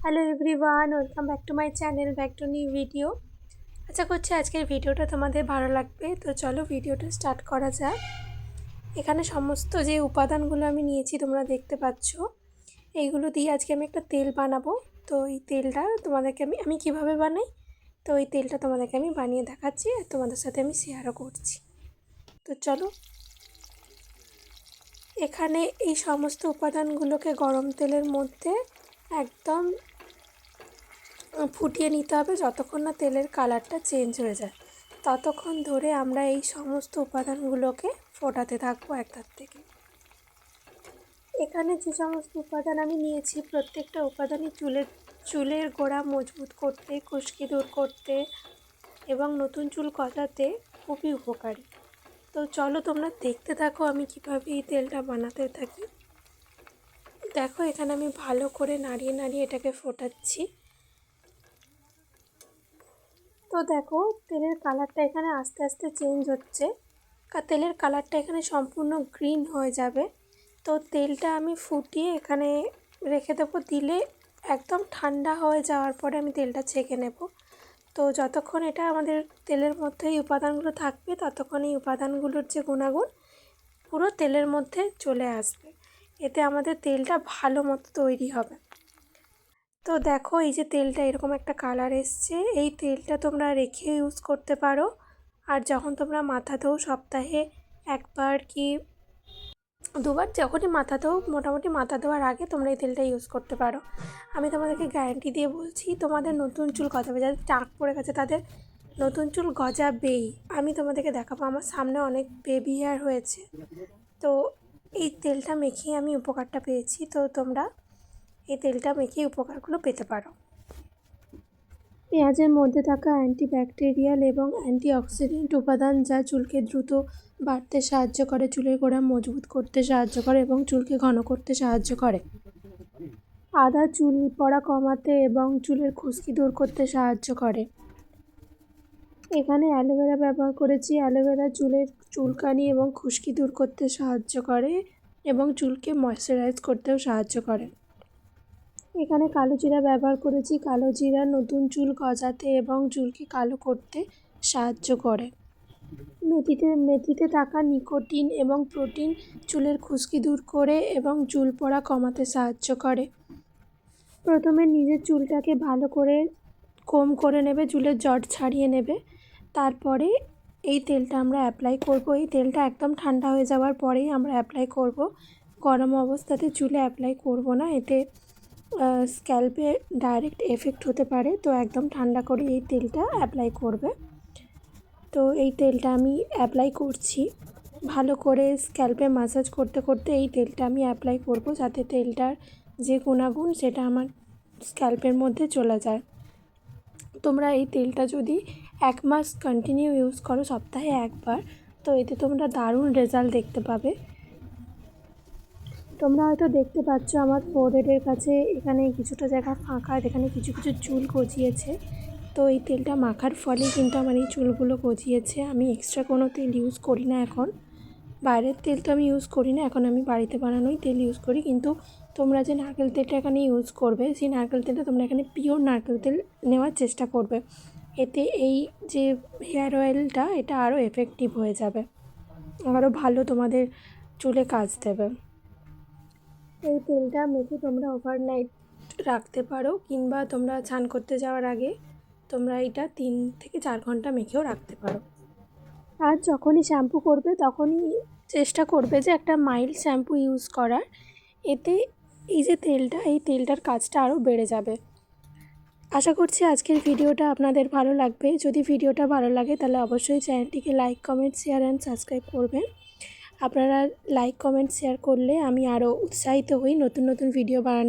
Hello everyone, welcome back to my channel, back to new video. আশা করছি আজকের ভিডিওটা তোমাদের ভালো লাগবে। তো চলো ভিডিওটা স্টার্ট করা যাক। এখানে সমস্ত যে উপাদানগুলো আমি নিয়েছি তোমরা দেখতে পাচ্ছ, এইগুলো দিয়ে আজকে আমি একটা তেল বানাবো। তো এই তেলটা তোমাদেরকে আমি কীভাবে বানাই, তো এই তেলটা তোমাদেরকে আমি বানিয়ে দেখাচ্ছি আর তোমাদের সাথে আমি শেয়ারও করছি। তো চলো, এখানে এই সমস্ত উপাদানগুলোকে গরম তেলের মধ্যে একদম ফুটিয়ে নিতে হবে। যতক্ষণ না তেলের কালারটা চেঞ্জ হয়ে যায় ততক্ষণ ধরে আমরা এই সমস্ত উপাদানগুলোকে ফোটাতে থাকবো একটার থেকে। এখানে যে সমস্ত উপাদান আমি নিয়েছি প্রত্যেকটা উপাদানই চুলের গোড়া মজবুত করতে, খুশকি দূর করতে এবং নতুন চুল গজাতে খুবই উপকারী। তো চলো তোমরা দেখতে থাকো আমি কিভাবে এই তেলটা বানাতে থাকি। দেখো এখানে আমি ভালো করে নাড়িয়ে নাড়িয়ে এটাকে ফোটাচ্ছি। তো দেখো তেলের কালারটা এখানে আস্তে আস্তে চেঞ্জ হচ্ছে, তেলের কালারটা এখানে সম্পূর্ণ গ্রিন হয়ে যাবে। তো তেলটা আমি ফুটিয়ে এখানে রেখে দেবো, দিলে একদম ঠান্ডা হয়ে যাওয়ার পরে আমি তেলটা ছেঁকে নেব। তো যতক্ষণ এটা আমাদের তেলের মধ্যে এই উপাদানগুলো থাকবে ততক্ষণ এই উপাদানগুলোর যে গুণাগুণ পুরো তেলের মধ্যে চলে আসবে, এতে আমাদের তেলটা ভালো মতো তৈরি হবে। তো দেখো এই যে তেলটা এরকম একটা কালার এসছে, এই তেলটা তোমরা রেখে ইউজ করতে পারো। আর যখন তোমরা মাথা ধোও সপ্তাহে একবার কি দুবার, যখনই মাথা ধোও মোটামুটি মাথা ধোয়ার আগে তোমরা এই তেলটা ইউজ করতে পারো। আমি তোমাদেরকে গ্যারান্টি দিয়ে বলছি তোমাদের নতুন চুল গজাবে। যাদের টাক পড়ে গেছে তাদের নতুন চুল গজাবেই। আমি তোমাদেরকে দেখাবো, আমার সামনে অনেক বেবি হেয়ার হয়েছে। তো এই তেলটা মেখে আমি উপকারটা পেয়েছি। তো তোমরা এই তেলটা মেখে উপকারগুলো পেতে পারো। পেঁয়াজের মধ্যে থাকা অ্যান্টিব্যাকটেরিয়াল এবং অ্যান্টিঅক্সিডেন্ট উপাদান যা চুলকে দ্রুত বাড়তে সাহায্য করে, চুলের গোড়া মজবুত করতে সাহায্য করে এবং চুলকে ঘন করতে সাহায্য করে। আদা চুল পড়া কমাতে এবং চুলের খুশকি দূর করতে সাহায্য করে। এখানে অ্যালোভেরা ব্যবহার করেছি। অ্যালোভেরা চুলের চুলকানি এবং খুশকি দূর করতে সাহায্য করে এবং চুলকে ময়শ্চারাইজ করতেও সাহায্য করে। এখানে কালো জিরা ব্যবহার করেছি। কালো জিরা নতুন চুল গজাতে এবং চুলকে কালো করতে সাহায্য করে। মেথিতে থাকা নিকোটিন এবং প্রোটিন চুলের খুশকি দূর করে এবং চুল পড়া কমাতে সাহায্য করে। প্রথমে নিজের চুলটাকে ভালো করে কম করে নেবে, চুলের জট ছাড়িয়ে নেবে। তারপরে এই তেলটা আমরা অ্যাপ্লাই করব। এই তেলটা একদম ঠান্ডা হয়ে যাওয়ার পরেই আমরা অ্যাপ্লাই করব। গরম অবস্থাতে চুলে অ্যাপ্লাই করব না, এতে স্ক্যাল্পে ডাইরেক্ট এফেক্ট হতে পারে। তো একদম ঠান্ডা করে এই তেলটা অ্যাপ্লাই করবে। তো এই তেলটা আমি অ্যাপ্লাই করছি, ভালো করে স্ক্যাল্পে ম্যাসাজ করতে করতে এই তেলটা আমি অ্যাপ্লাই করব, যাতে তেলটার যে গুণাগুণ সেটা আমার স্ক্যাল্পের মধ্যে চলে যায়। তোমরা এই তেলটা যদি 1 মাস কন্টিনিউ ইউজ করো সপ্তাহে একবার, তো এতে তোমরা দারুণ রেজাল্ট দেখতে পাবে। তোমরা হয়তো দেখতে পাচ্ছ আমার ফোরহেডের কাছে এখানে কিছুটা জায়গা ফাঁকা, এখানে কিছু কিছু চুল গজিয়েছে। তো এই তেলটা মাখার ফলে কিন্তু আমার এই চুলগুলো গজিয়েছে। আমি এক্সট্রা কোনো তেল ইউজ করি না এখন, বাইরের তেল তো আমি ইউজ করি না, এখন আমি বাড়িতে বানানোই তেল ইউজ করি। কিন্তু তোমরা যে নারকেল তেলটা এখানে ইউজ করবে, সেই নারকেল তেলটা তোমরা এখানে পিওর নারকেল তেল নেওয়ার চেষ্টা করবে, এতে এই যে হেয়ার অয়েলটা এটা আরও এফেক্টিভ হয়ে যাবে, আরও ভালো তোমাদের চুলে কাজ দেবে। এই তেলটা মেখে তোমরা ওভারনাইট রাখতে পারো, কিংবা তোমরা স্নান করতে যাওয়ার আগে তোমরা এটা 3 থেকে 4 ঘন্টা মেখেও রাখতে পারো। আর যখনই শ্যাম্পু করবে তখনই চেষ্টা করবে যে একটা মাইল্ড শ্যাম্পু ইউজ করার, এতে এই যে তেলটা, এই তেলটার কাজটা আরও বেড়ে যাবে। আশা করছি আজকের ভিডিওটা আপনাদের ভালো লাগবে। যদি ভিডিওটা ভালো লাগে তাহলে অবশ্যই চ্যানেলটিকে like, comment, share and subscribe করবেন। আপনারা লাইক, কমেন্ট, শেয়ার করলে আমি আরও উৎসাহিত হই নতুন নতুন ভিডিও বানানো।